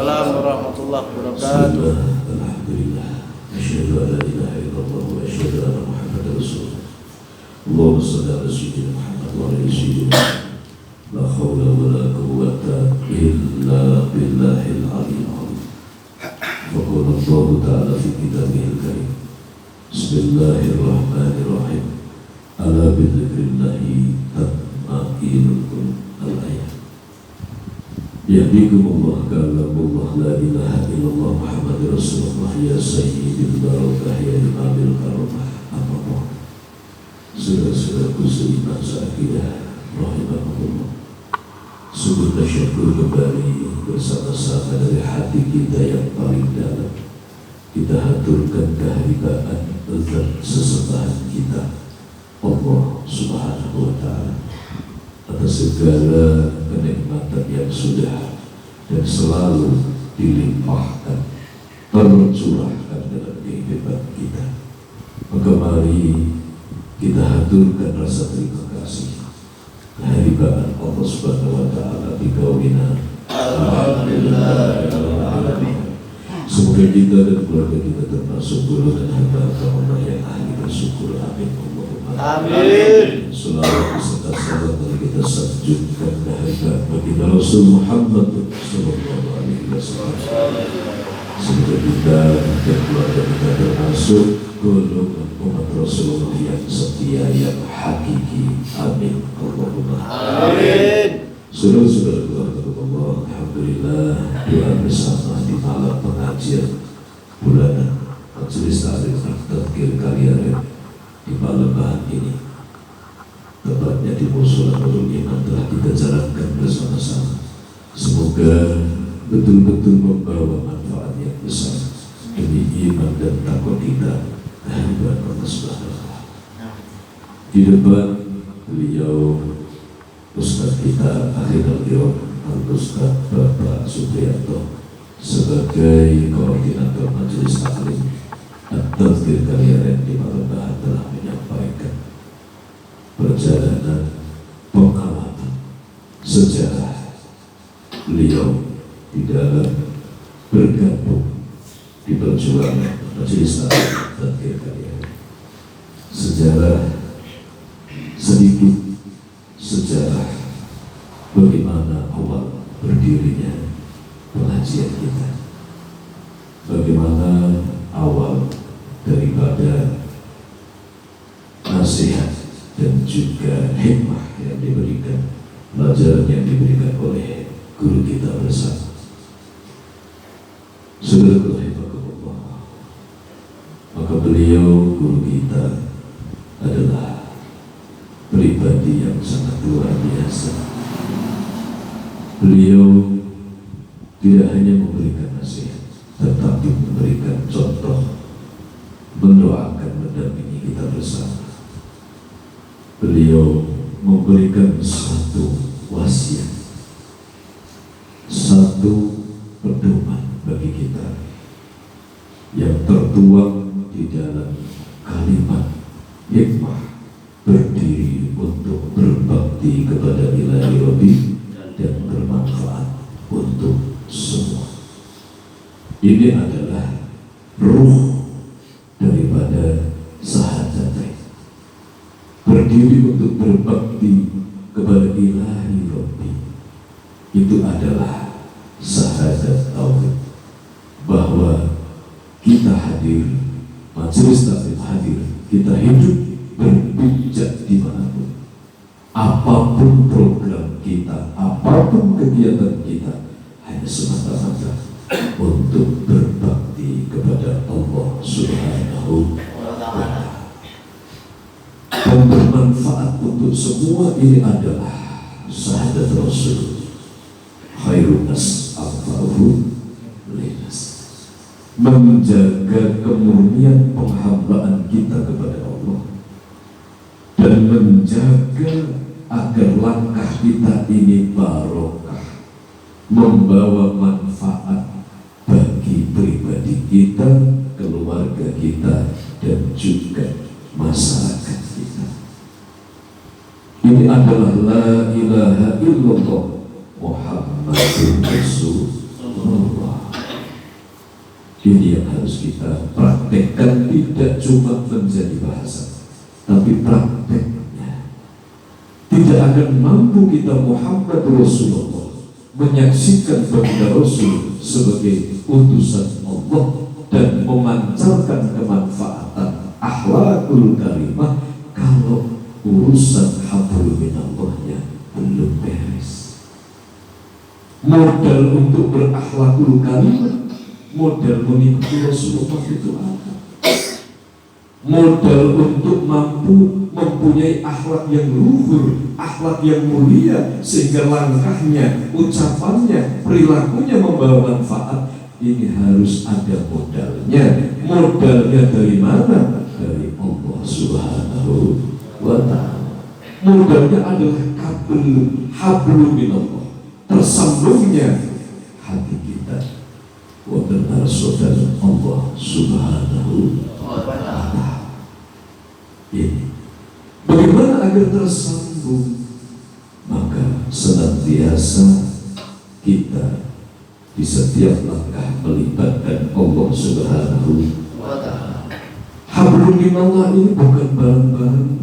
Waalaikumsalam warahmatullahi wabarakatuh. Alhamdulillah. Asyhadu an la ilaha illallah wa asyhadu anna Muhammadar Rasulullah. Allahumma shalli ala sayyidina Muhammad wa ala sayyidina. La haula wa la quwwata illa billahil aliyyil azim. Faqala Allah ta'ala fi kitabihil karim. Bismillahirrahmanirrahim. Ala bi dzikrillahi tatma'innul qulub. Al-ayat. Yahdikumullah kalamullah la ilaha illallah Muhammadur Rasulullah ya sayyidil barakah ya imamil karamah. Amma saudara-saudaraku seiman seakidah rahimahullah. Sungguh tasyukur kembali bersama-sama dari hati kita yang paling dalam. Kita haturkan keharibaan zat sesembahan kita Allah subhanahu wa ta'ala atas segala kenikmatan yang sudah dan selalu dilimpahkan tercurahkan dalam kehidupan kita. Maka mari kita haturkan rasa terima kasih keharibaan Allah subhanahu wa ta'ala di kaulina alhamdulillah. Semoga kita dan keluarga kita termasuk golongan hamba Allah yang ahli bersyukur. Amin. Amin. Selalu beserta salam yang kita sanjungkan keharibaan baginda Rasul Muhammad sallallahu alaihi wasallam. Semoga kita dan keluarga kita termasuk golongan umat Rasulullah yang setia, yang hakiki. Amin. Allahumma amin. Saudara-saudara keluarga Allah, alhamdulillah doa bersama di malam pengajian bulanan Majelis Taklim Tadzkir Kaliaren di malam bahan ini, tepatnya di Mushola Nurul Iman, telah kita jalankan bersama-sama. Semoga betul-betul membawa manfaat yang besar demi iman dan takwa kita kehadiran Allah Subhanahu wa ta'ala. Di depan beliau Ustaz kita Akhirul Yom Al-Ustaz Bapak Supriyanto sebagai koordinator Majelis Taklim Tadzkir Kaliaren di malam bahan telah menyampaikan perjalanan pengalaman sejarah beliau di dalam bergabung di perjuangan Majelis Taklim Tadzkir Kaliaren. Sejarah sedikit sejarah bagaimana awal berdirinya pengajian kita, bagaimana awal daripada nasihat dan juga hikmah yang diberikan, pelajaran yang diberikan oleh guru kita bersama. Saudara rahimahullah, maka beliau guru kita adalah pribadi yang sangat luar biasa. Beliau tidak hanya memberikan nasihat, tetapi memberikan contoh, mendoakan, mendampingi kita bersama. Beliau memberikan satu wasiat, satu pedoman bagi kita yang tertuang di dalam kalimat hikmah: berdiri untuk berbakti kepada ilahi Rabbi dan bermanfaat untuk semua. Ini adalah ruh daripada syahadat. Berdiri untuk berbakti kepada ilahi Rabbi, itu adalah syahadat tauhid, bahwa kita hadir, Majelis Taklim hadir, kita hidup berpijak dimanapun, apapun program kita, apapun kegiatan kita, hanya semata-mata untuk berbakti kepada Allah Subhanahu wa ta'ala dan bermanfaat untuk semua. Ini adalah syahadat Rasul, khairun nas anfa'uhum linnas, menjaga kemurnian penghambaan kita kepada Allah dan menjaga agar langkah kita ini barokah, membawa manfaat bagi pribadi kita, keluarga kita, dan juga masyarakat kita. Ini adalah la ilaha illallah Muhammadur Rasulullah. Ini yang harus kita praktekkan, tidak cuma menjadi bahasa, tapi prakteknya. Tidak akan mampu kita Muhammad Rasulullah menyaksikan baginda Rasul sebagai utusan Allah dan memancarkan kemanfaatan akhlakul karimah kalau urusan hablum minallahnya belum beres. Modal untuk berakhlakul karimah, modal mengikuti Rasulullah itu apa? Modal untuk mampu mempunyai akhlak yang luhur, akhlak yang mulia, sehingga langkahnya, ucapannya, perilakunya membawa manfaat. Ini harus ada modalnya. Modalnya dari mana? Dari Allah Subhanahu wa Ta'ala. Modalnya adalah hablum minallah, tersambungnya hati kita benar saudara Allah Subhanahu wa Ta'ala. Ini bagaimana agar tersambung? Maka senantiasa kita di setiap langkah melibatkan Allah Subhanahu wa Ta'ala. Hablum minallah ini bukan barang-barang.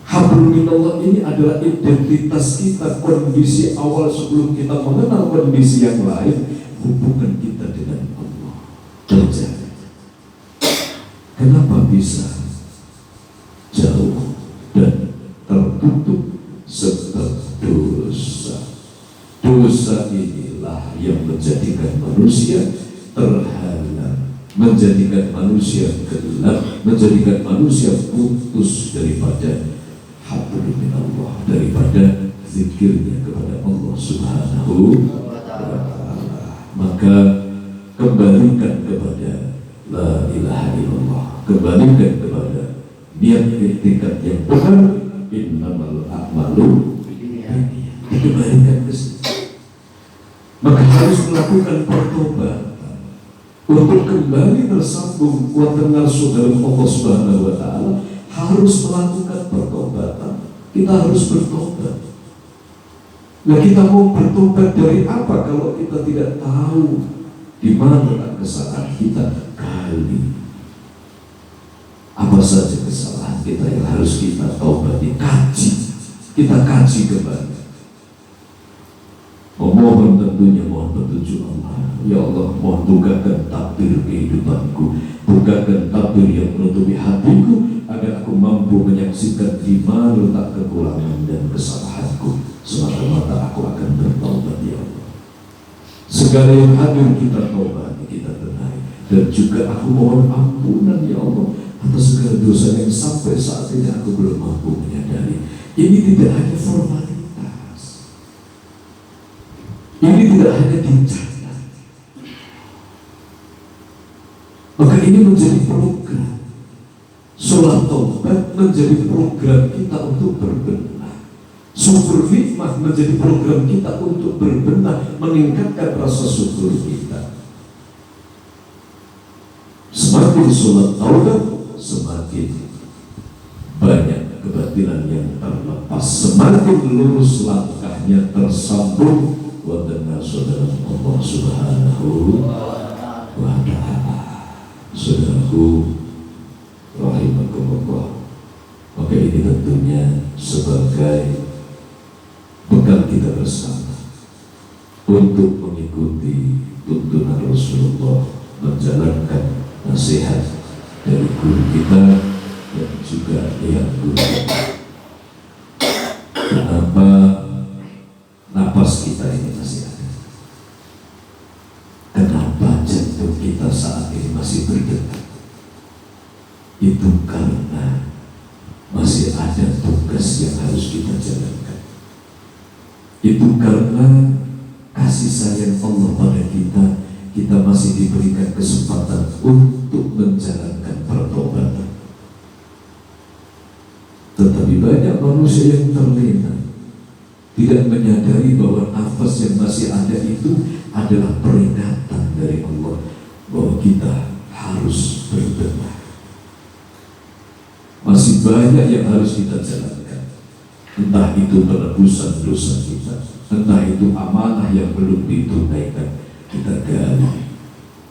Hablum minallah ini adalah identitas kita, kondisi awal sebelum kita mengenal kondisi yang lain. Hubungan kita dengan Allah terjaga. Kenapa bisa jauh dan tertutup? Sebab dosa. Dosa inilah yang menjadikan manusia terhalang, menjadikan manusia gelap, menjadikan manusia putus daripada hablum minallah, daripada zikirnya kepada Allah Subhanahu wa Ta'ala. Maka kembalikan kepada la ilaha illallah, kembalikan kepada niat i'tikad yang benar, innamal a'malu binniyat, dikembalikan ke situ. Maka harus melakukan pertobatan untuk kembali tersambung dengan saudara Allah Subhanahu wa Ta'ala. Harus melakukan pertobatan. Kita harus bertobat. Nah, kita mau bertobat dari apa kalau kita tidak tahu di mana kesalahan kita? Kali apa saja kesalahan kita yang harus kita tobati, kaji. Kita kaji kembali. Memohon tentunya mohon petunjuk Allah. Ya Allah, mohon bukakan takdir kehidupanku, bukakan takdir yang menutupi hatiku, agar aku mampu menyaksikan di mana letak kekurangan dan kesalahanku. Semata-mata aku akan bertaubat ya Allah. Segala yang hadir kita taubati, kita benahi, dan juga aku mohon ampunan ya Allah atas segala dosa yang sampai saat ini aku belum mampu menyadari. Ini tidak hanya formalitas, ini tidak hanya dicatat, maka ini menjadi program. Sholat taubat menjadi program kita untuk berbenah. Syukur nikmat menjadi program kita untuk berbenah, meningkatkan rasa syukur kita. Semakin sholat taubat, semakin banyak kebatilan yang terlepas, semakin lurus langkahnya tersambung dengan saudara Allah Subhanahu wa Ta'ala. Saudaraku rahimakumullah, maka ini tentunya sebagai bekal kita bersama untuk mengikuti tuntunan Rasulullah, menjalankan nasihat dari guru kita dan juga yang guru kita. Kenapa napas kita ini masih ada? Kenapa jantung kita saat ini masih berdetak? Itu karena masih ada tugas yang harus kita jalankan. Itu karena kasih sayang Allah pada kita, kita masih diberikan kesempatan untuk menjalankan pertobatan. Tetapi banyak manusia yang terlena, tidak menyadari bahwa nafas yang masih ada itu adalah peringatan dari Allah bahwa kita harus berbenah. Masih banyak yang harus kita jalankan, entah itu penebusan dosa kita, entah itu amanah yang belum ditunaikan, kita gali.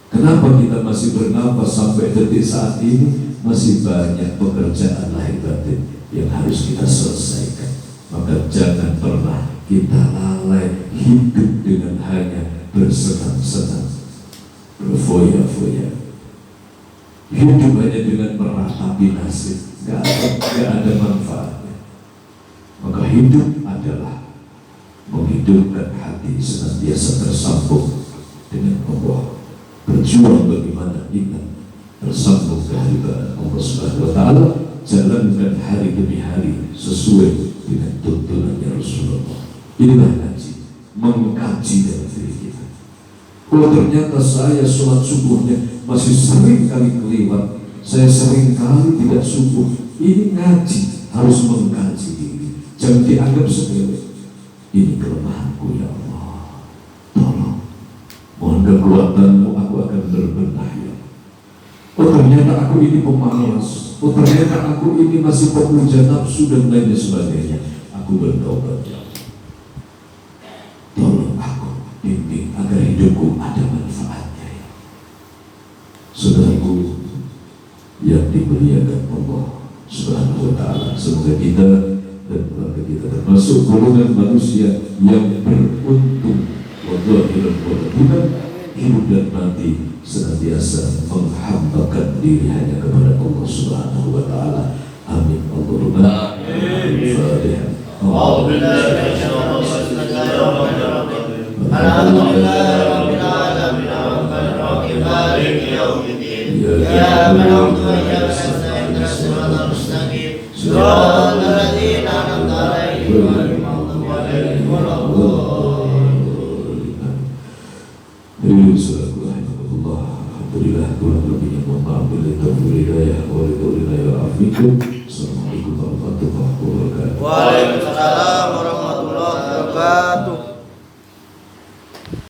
Kenapa kita masih bernapas sampai detik saat ini? Masih banyak pekerjaan lahir batin yang harus kita selesaikan. Maka jangan pernah kita lalai hidup dengan hanya bersenang-senang, berfoya-foya. Hidup hanya dengan meratapi nasib, gak ada manfaatnya. Maka hidup adalah menghidupkan hati senantiasa tersambung dengan Allah. Berjuang bagaimana ingat tersambung kehadiran Allah Subhanahu wa Ta'ala, jalankan hari demi hari sesuai dengan tuntunannya Rasulullah. Inilah ngaji, mengkaji dalam diri kita. Oh, ternyata saya sholat subuhnya masih sering kali kelewat, saya sering kali tidak subuh. Ini ngaji, harus mengkaji diri, jangan dianggap sepele. Ini kelemahanku ya Allah, tolong, mohon kekuatanmu, aku akan berbenah ya. Oh, ternyata aku ini pemalas, oh ternyata aku ini masih pemuja nafsu dan lain sebagainya. Aku bertobat ya. Tolong aku, bimbing agar hidupku ada manfaatnya ya. Saudaraku yang dimuliakan Allah Subhanahu wa Ta'ala, semoga kita dan keluarga kita termasuk golongan manusia yang beruntung hidup dan mati senantiasa menghambakan diri hanya kepada Allah Subhanahu wa Ta'ala. Amin. Allahumma amin. Fatihah. Alhamdulillahirabbil alamin arrahmanirrahim maliki yaumiddin iyyaka na'budu wa iyyaka nasta'in ihdinas mustaqim shiratal ladzina an'amta 'alaihim ghairil maghdubi 'alaihim waladdallin. Alhamdulillah, kurang lebihnya mohon maaf. Billahi taufiq hidayah wa Assalamualaikum warahmatullahi wabarakatuh. Waalaikumsalam warahmatullahi wabarakatuh.